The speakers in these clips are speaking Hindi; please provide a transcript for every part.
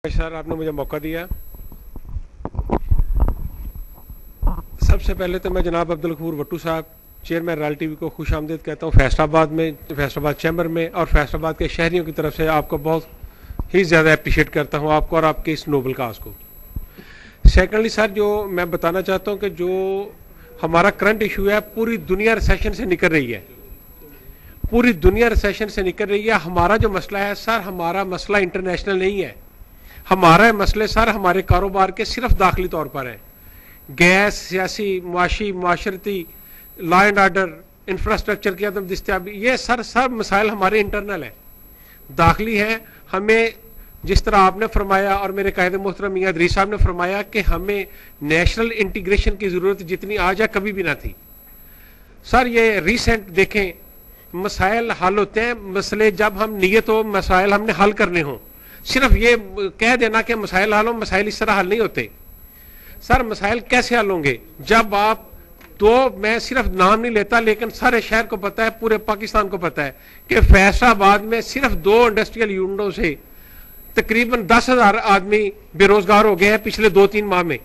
सर, आपने मुझे मौका दिया। सबसे पहले तो मैं जनाब अब्दुल गफूर भट्टू साहब, चेयरमैन रॉयल टीवी को खुश आमदीद कहता हूँ फैसलाबाद में, फैसलाबाद चैम्बर में, और फैसलाबाद के शहरियों की तरफ से आपको बहुत ही ज़्यादा अप्रिशिएट करता हूँ, आपको और आपके इस नोबल काज को। सेकेंडली सर, जो मैं बताना चाहता हूँ कि जो हमारा करंट इशू है, पूरी दुनिया रिसेशन से निकल रही है, पूरी दुनिया रिसेशन से निकल रही है। हमारा जो मसला है सर, हमारा मसला इंटरनेशनल नहीं है, हमारे मसले सर हमारे कारोबार के सिर्फ दाखिली तौर पर है। गैस, सियासी, मुआशी, माशरती, लॉ एंड ऑर्डर, इंफ्रास्ट्रक्चर की अदम दस्तियाबी, ये सर सब मसाइल हमारे इंटरनल है, दाखिली है। हमें जिस तरह आपने फरमाया और मेरे कायदे मोहतरम मियां अदरीस साहब ने फरमाया कि हमें नेशनल इंटीग्रेशन की ज़रूरत जितनी आज है कभी भी ना थी सर। ये रिसेंट देखें, मसाइल हल होते हैं, मसले जब हम नियत हो मसाइल हमने हल करने हों। सिर्फ ये कह देना कि मसाइल हल हो, मसाइल इस तरह हल नहीं होते सर। मसाइल कैसे हल होंगे जब आप तो, मैं सिर्फ नाम नहीं लेता लेकिन सारे शहर को पता है, पूरे पाकिस्तान को पता है कि फैसलाबाद में सिर्फ 2 इंडस्ट्रियल यूनिटों से तकरीबन 10,000 आदमी बेरोजगार हो गए हैं पिछले 2-3 माह में।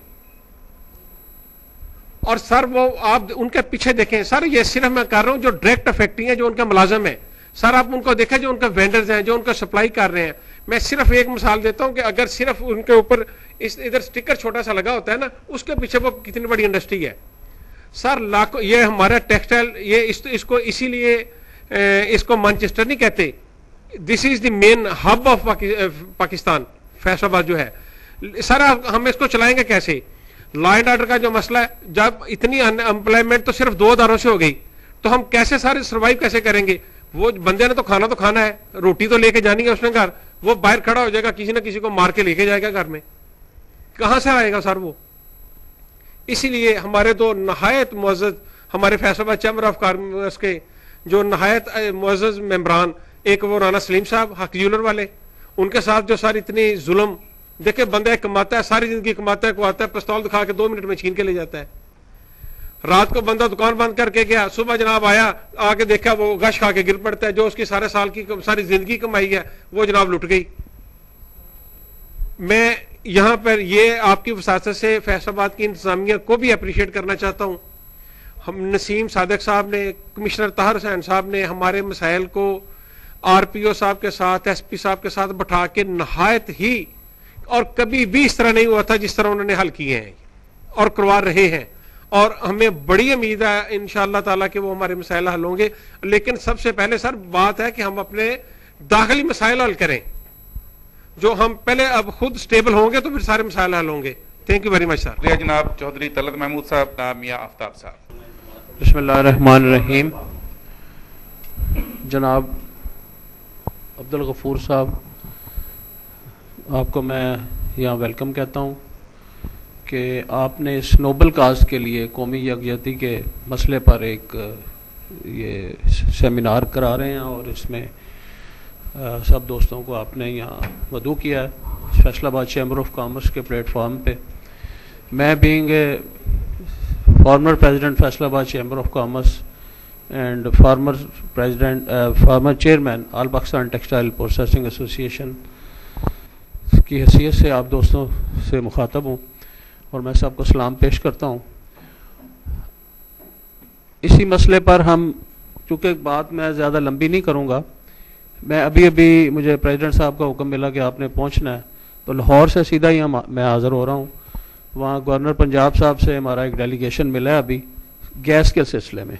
और सर वो आप उनके पीछे देखें सर, ये सिर्फ मैं कर रहा हूं जो डायरेक्ट फैक्ट्री है, जो उनका मुलाजम है सर, आप उनको देखें जो उनके वेंडर्स हैं, जो उनको सप्लाई कर रहे हैं। मैं सिर्फ एक मिसाल देता हूं कि अगर सिर्फ उनके ऊपर इस इधर स्टिकर छोटा सा लगा होता है ना, उसके पीछे वो कितनी बड़ी इंडस्ट्री है सर। लाखों, ये हमारा टेक्सटाइल, ये इसको इसीलिए इसको मैनचेस्टर नहीं कहते, this is the main hub of Pakistan, Faisalabad जो है सर। हम इसको चलाएंगे कैसे? लॉ एंड ऑर्डर का जो मसला है, जब इतनी अनएम्प्लॉयमेंट तो सिर्फ 2 अदारों से हो गई, तो हम कैसे सारे सर्वाइव कैसे करेंगे? वो बंदे ने तो खाना है, रोटी तो लेके जानी है उसने घर, वो बाहर खड़ा हो जाएगा, किसी ना किसी को मार के लेके जाएगा घर में, कहां से आएगा सर वो? इसीलिए हमारे दो नहायत मुअज़्ज़ज़, हमारे फैसलाबाद चैम्बर ऑफ कॉमर्स के जो नहायत मुअज़्ज़ज़ मेंबरान, एक वो राना सलीम साहब हक ज्वेलर वाले, उनके साथ जो सर इतनी जुल्म, देखे बंदा कमाता है, सारी जिंदगी कमाता है, को आता है, पिस्तौल दिखा के 2 मिनट में छीन के ले जाता है। रात को बंदा दुकान बंद करके गया, सुबह जनाब आया, आके देखा वो गश खा के गिर पड़ता है, जो उसकी सारे साल की सारी जिंदगी कमाई है वो जनाब लुट गई। मैं यहां पर ये आपकी वसासत से फैसलाबाद की इंतजामिया को भी अप्रिशिएट करना चाहता हूं। हम नसीम सादिक साहब ने, कमिश्नर ताहिर हुसैन साहब ने हमारे मसाइल को RPO साहब के साथ, SP साहब के साथ बैठा के नहायत ही, और कभी भी इस तरह नहीं हुआ था जिस तरह उन्होंने हल किए हैं और करवा रहे हैं, और हमें बड़ी उम्मीद है इंशाअल्लाह ताला कि वो हमारे मसाइल हल होंगे। लेकिन सबसे पहले सर बात है कि हम अपने दाखिली मसाइल हल करें, जो हम पहले अब खुद स्टेबल होंगे तो फिर सारे मसाइल हल होंगे। Thank you very much sir. जनाब चौधरी तलत महमूद साहब, मियां आफ्ताब साहब। बिस्मिल्लाहिर्रहमानिर्रहीम। जनाब अब्दुल गफूर साहब, आपको मैं यहाँ वेलकम कहता हूँ कि आपने इस नोबल काज के लिए कौमी यकजहती के मसले पर एक ये सेमिनार करा रहे हैं, और इसमें सब दोस्तों को आपने यहाँ मदऊ किया है फैसलाबाद चैम्बर ऑफ कॉमर्स के प्लेटफॉर्म पे। मैं being a former president Faisalabad chamber of commerce and former chairman all Pakistan textile processing association की हैसियत से आप दोस्तों से मुखातब हूँ, और मैं सबको सलाम पेश करता हूँ। इसी मसले पर हम, चूँकि बात मैं ज़्यादा लंबी नहीं करूँगा, मैं अभी मुझे प्रेसिडेंट साहब का हुक्म मिला कि आपने पहुँचना है, तो लाहौर से सीधा ही मैं हाज़िर हो रहा हूँ। वहाँ गवर्नर पंजाब साहब से हमारा एक डेलीगेशन मिला है अभी गैस के सिलसिले में।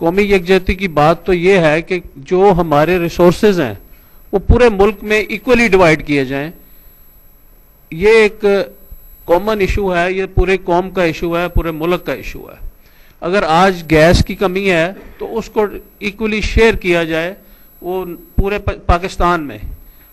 कौमी यकजहती की बात तो ये है कि जो हमारे रिसोर्सेज हैं वो पूरे मुल्क में इक्वली डिवाइड किए जाएं। ये एक कॉमन इशू है, ये पूरे कौम का इशू है, पूरे मुल्क का इशू है। अगर आज गैस की कमी है तो उसको इक्वली शेयर किया जाए, वो पूरे पाकिस्तान में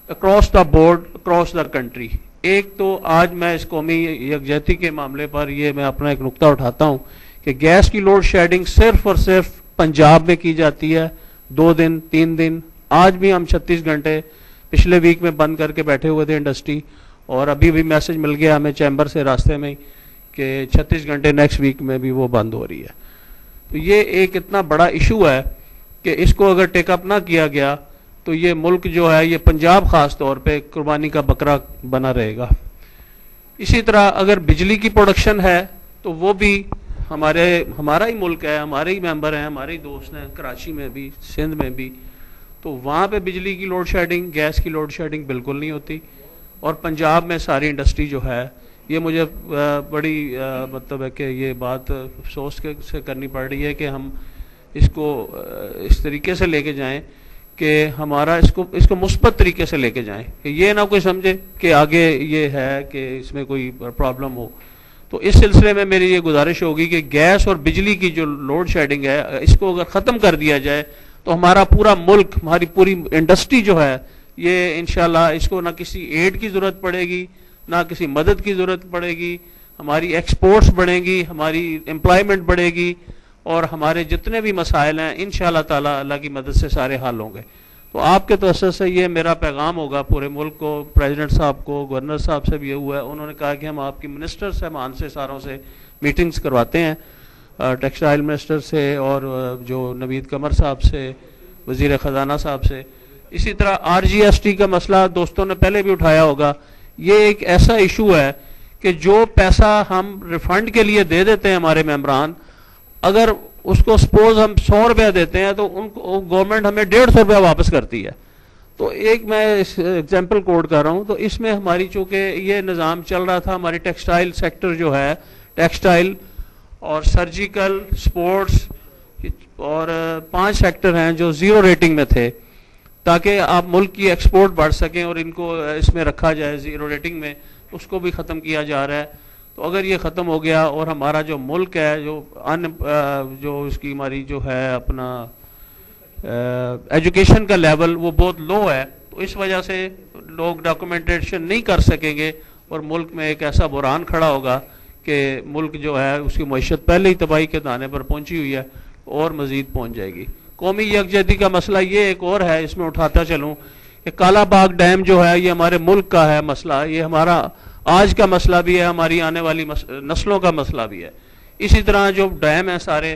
across the board, across the country. एक तो आज मैं इस कौमी यकजहती के मामले पर ये मैं अपना एक नुक्ता उठाता हूँ कि गैस की लोड शेडिंग सिर्फ और सिर्फ पंजाब में की जाती है, 2 दिन 3 दिन। आज भी हम 36 घंटे पिछले वीक में बंद करके बैठे हुए थे इंडस्ट्री, और अभी भी मैसेज मिल गया हमें चैम्बर से रास्ते में कि 36 घंटे नेक्स्ट वीक में भी वो बंद हो रही है। तो ये एक इतना बड़ा इशू है कि इसको अगर टेकअप ना किया गया तो ये मुल्क जो है, ये पंजाब ख़ास तौर पे कुर्बानी का बकरा बना रहेगा। इसी तरह अगर बिजली की प्रोडक्शन है तो वो भी हमारा ही मुल्क है, हमारे ही मेंबर हैं, हमारे ही दोस्त हैं, कराची में भी, सिंध में भी, तो वहाँ पे बिजली की लोड शेडिंग, गैस की लोड शेडिंग बिल्कुल नहीं होती। और पंजाब में सारी इंडस्ट्री जो है, ये मुझे बड़ी मतलब है कि ये बात अफसोस से करनी पड़ रही है कि हम इसको इस तरीके से लेके जाएं कि हमारा इसको मुस्बत तरीके से लेके जाएं, कि ये ना कोई समझे कि आगे ये है कि इसमें कोई प्रॉब्लम हो। तो इस सिलसिले में मेरी ये गुजारिश होगी कि गैस और बिजली की जो लोड शेडिंग है, इसको अगर ख़त्म कर दिया जाए तो हमारा पूरा मुल्क, हमारी पूरी इंडस्ट्री जो है, ये इंशाल्लाह इसको ना किसी एड की ज़रूरत पड़ेगी, ना किसी मदद की ज़रूरत पड़ेगी, हमारी एक्सपोर्ट्स बढ़ेंगी, हमारी एम्प्लॉयमेंट बढ़ेगी, और हमारे जितने भी मसाइल हैं इंशाअल्लाह ताला अल्लाह की मदद से सारे हल होंगे। तो आपके तवज्जुह से ये मेरा पैगाम होगा पूरे मुल्क को, प्रेसिडेंट साहब को, गवर्नर साहब से भी ये हुआ है, उन्होंने कहा कि हम आपकी मिनिस्टर साहबान से सारों से मीटिंग्स करवाते हैं, टेक्सटाइल मिनिस्टर से और जो नवीद कमर साहब से, वज़ीर ख़जाना साहब से। इसी तरह RGST का मसला दोस्तों ने पहले भी उठाया होगा। ये एक ऐसा इशू है कि जो पैसा हम रिफंड के लिए दे देते हैं हमारे मेंबरान, अगर उसको सपोज हम 100 रुपया देते हैं तो उनको गवर्नमेंट हमें 150 रुपया वापस करती है। तो एक मैं एग्जाम्पल कोट कर रहा हूँ, तो इसमें हमारी चूँकि ये निज़ाम चल रहा था, हमारी टेक्सटाइल सेक्टर जो है, टेक्सटाइल और सर्जिकल, स्पोर्ट्स और 5 सेक्टर हैं जो 0 रेटिंग में थे, ताकि आप मुल्क की एक्सपोर्ट बढ़ सकें और इनको इसमें रखा जाए 0 रेटिंग में, उसको भी ख़त्म किया जा रहा है। तो अगर ये ख़त्म हो गया और हमारा जो मुल्क है, जो उसकी हमारी जो है अपना एजुकेशन का लेवल वो बहुत लो है, तो इस वजह से लोग डॉक्यूमेंटेशन नहीं कर सकेंगे और मुल्क में एक ऐसा बुरान खड़ा होगा कि मुल्क जो है उसकी मईशत पहले ही तबाही के दाने पर पहुंची हुई है और मज़ीद पहुंच जाएगी। कौमी यकजहती का मसला ये एक और है, इसमें उठाता चलूँ कि काला बाग डैम जो है, ये हमारे मुल्क का है मसला, ये हमारा आज का मसला भी है, हमारी आने वाली नस्लों का मसला भी है। इसी तरह जो डैम है सारे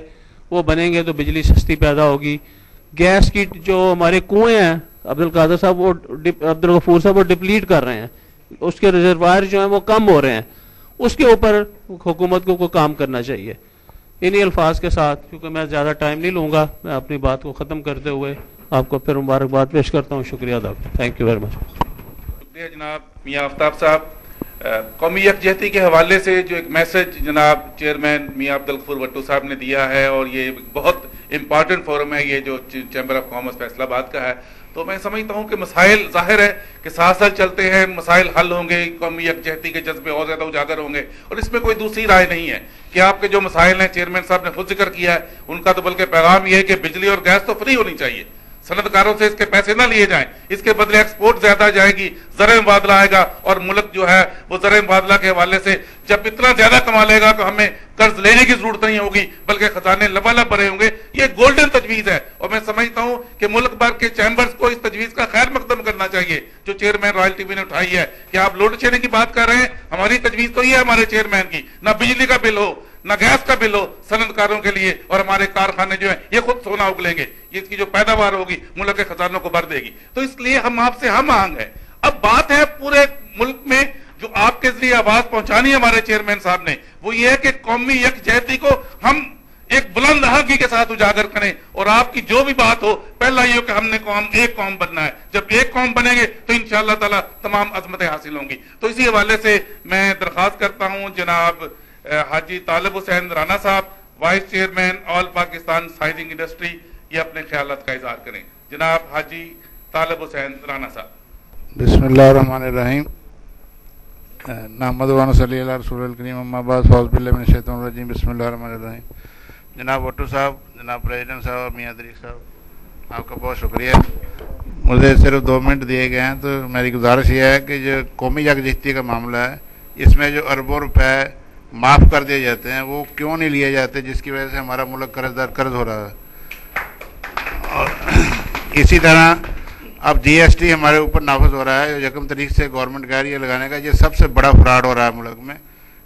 वो बनेंगे तो बिजली सस्ती पैदा होगी। गैस की जो हमारे कुएं हैं, अब्दुल कादर साहब वो अब्दुल गफूर साहब वो डिप्लीट कर रहे हैं, उसके रिजर्वायर जो हैं वो कम हो रहे हैं, उसके ऊपर हुकूमत को काम करना चाहिए। इन्हीं अल्फाज के साथ, क्योंकि मैं ज़्यादा टाइम नहीं लूँगा, मैं अपनी बात को ख़त्म करते हुए आपको फिर मुबारकबाद पेश करता हूँ। शुक्रिया अदा, थैंक यू वेरी मच। शुक्रिया जनाब मियाँ आफ्ताब साहब। कौमी यकजहती के हवाले से जो एक मैसेज जनाब चेयरमैन मियाँ अब्दुल गफूर भट्टू साहब ने दिया है, और ये बहुत इंपॉर्टेंट फोरम है ये जो चैम्बर ऑफ कॉमर्स फैसलाबाद का है, तो मैं समझता हूँ कि मसाइल जाहिर है कि साथ साथ चलते हैं, मसाइल हल होंगे, कौमी यकजहती के जज्बे और ज्यादा उजागर होंगे, और इसमें कोई दूसरी राय नहीं है कि आपके जो मसाइल हैं, चेयरमैन साहब ने खुद जिक्र किया है, उनका तो बल्कि पैगाम ये है कि बिजली और गैस तो फ्री होनी चाहिए, सनतकारों से इसके पैसे ना लिए जाएं, इसके बदले एक्सपोर्ट ज्यादा जाएगी, ज़र मुबादला आएगा, और मुल्क जो है वो ज़र मुबादला के हवाले से जब इतना ज्यादा कमा लेगा तो हमें कर्ज लेने की जरूरत नहीं होगी, बल्कि खजाने लबालब भरे होंगे। ये गोल्डन तजवीज है, और मैं समझता हूं कि मुल्क भर के चैम्बर्स को इस तजवीज का खैर मकदम करना चाहिए जो चेयरमैन रॉयल टीवी ने उठाई है कि आप लोड शेडिंग की बात कर रहे हैं। हमारी तजवीज तो ये है हमारे चेयरमैन की, ना बिजली का बिल हो, ना गैस का बिल हो सनतकारों के लिए, और हमारे कारखाने जो है ये खुद सोना उगलेंगे, इसकी जो पैदावार होगी मुल्क के खजानों को भर देगी। तो इसलिए हम आपसे हम मांग है। अब बात है पूरे मुल्क में जो आपके जरिए आवाज पहुंचानी है हमारे चेयरमैन साहब ने, वो ये है कि कौमी यकजहती को हम एक बुलंद आवाज़ के साथ उजागर करें, और आपकी जो भी बात हो, पहला ये हो कि हमने एक कौम बनना है। जब एक कौम बनेंगे तो इंशाअल्लाह ताला तमाम अजमतें हासिल होंगी। तो इसी हवाले से मैं दरख्वास्त करता हूं जनाब हाजी तालिब हुसैन राना साहब, vice chairman all Pakistan sizing industry, ये अपने ख्यालात का इजहार करें। जनाब हाजी तालिब हुसैन राना साहब। बिस्मिल्लाहिर्रहमानिर्रहीम। नहमदु व नसल्ली अला रसूलिल करीम, अम्मा बाद, फ़ौज़ बिल्लाहि मिनश शैतानिर रजीम, बिस्मिल्लाहिर्रहमानिर्रहीम। जनाब भट्टू साहब, जनाब प्रेसिडेंट साहब और मियाँ तरीक साहब, आपका बहुत शुक्रिया। मुझे सिर्फ 2 मिनट दिए गए हैं, तो मेरी गुजारिश ये है कि जो कौमी यकजहती का मामला है, इसमें जो अरबों रुपए माफ़ कर दिए जाते हैं वो क्यों नहीं लिए जाते, जिसकी वजह से हमारा मुल्क कर्ज हो रहा है। और इसी तरह अब GST हमारे ऊपर नाफज हो रहा है, 1 तारीख से गवर्नमेंट कह रही है लगाने का। ये सबसे बड़ा फ्रॉड हो रहा है मुल्क में।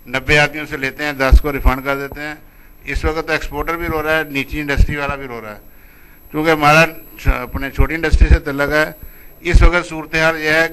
90 आदमियों से लेते हैं, 10 को रिफंड कर देते हैं। इस वक्त तो एक्सपोर्टर भी रो रहा है, नीची इंडस्ट्री वाला भी रो रहा है। क्योंकि हमारा अपने छोटी इंडस्ट्री से तल्लक है। इस वक्त सूरत हाल यह है